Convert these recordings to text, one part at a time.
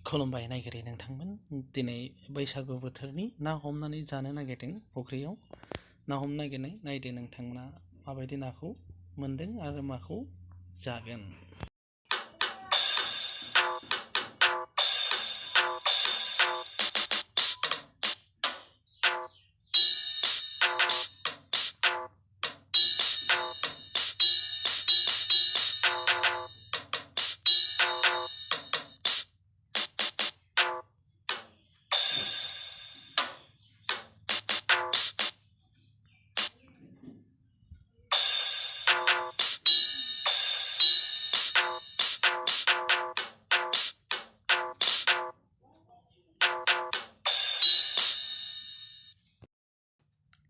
खुलुमबाय नायगिरि नोंथांमोन। दिनै बैसागु बोथोरनि ना हमनानै जानो नागिरदों फुख्रियाव। ना हमनो नागिरनाय नायदो नोंथांमोना माबायदि नाखौ मोन्दों आरो माखौ जागोन।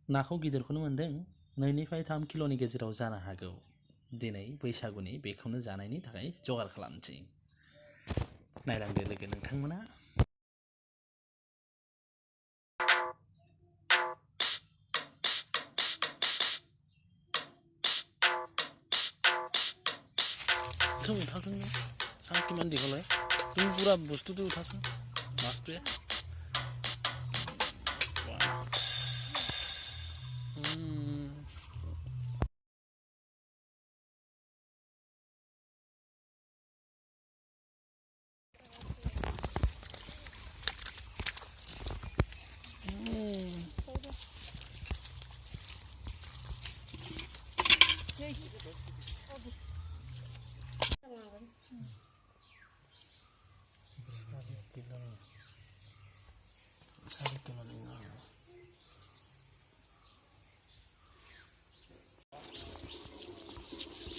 नाखौ गिदिरखौनो मोन्दों। 2निफ्राय 3 किल'नि गेजेराव जानो हागौ। दिनै बैसागुनि बेखौनो जानायनि थाखाय जगार खालामसै। नायलांदो लोगो नोंथांमोना। तुम उठा तुम सांग किमान दीघल है तुम पूरा वस्तु तो उठा सांग मस्त है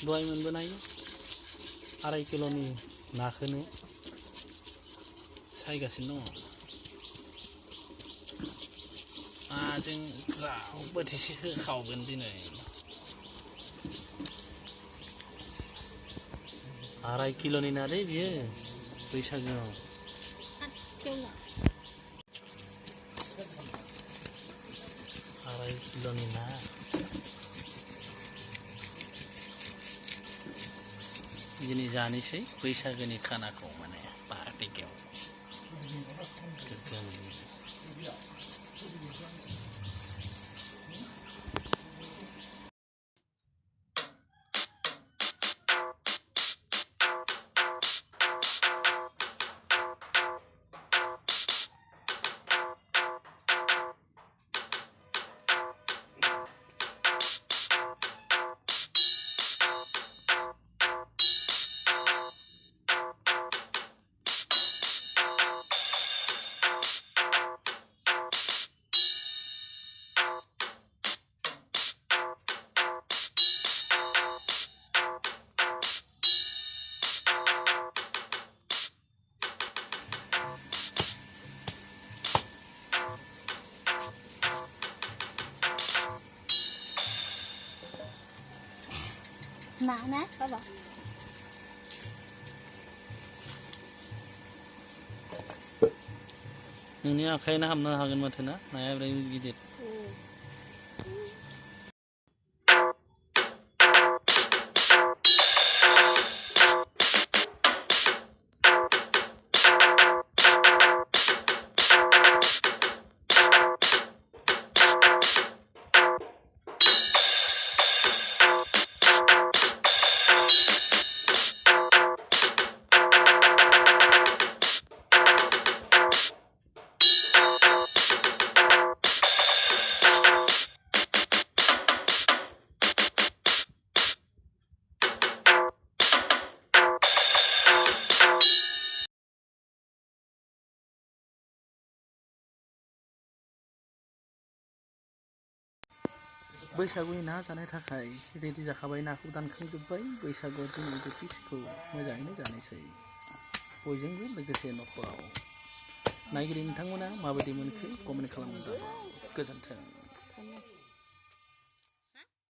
दहाय मोनबोनाय 2.5 किल'नि नाखौनो सायगासिनो दङ। जों ज्राव बोथिसे होखावगोन दिनै। 2.5 किल'नि ना दै बियो बैसागुआव। 2.5 किल'नि ना। दिनै जानोसै बैसागोनि खानाखौ माने पार्टिकेव गोगोम। Mana? Apa? नोंनि आखाइना हाबनो हागोन माथो ना नाया बिराद गिदिर। बैसागुनि ना जानो थाखाय रेडि जाखाबाय। नाखौ दानखांजोब्बाय। बैसागुआव दिनै बोथिसेखौ मोजाङैनो जानोसै बयजोंबो लोगोसे न'खराव। नायगिरि नोंथांमोना माबायदि मोनखो कमेन्ट खालामनो दाबाव। गोजोन्थों।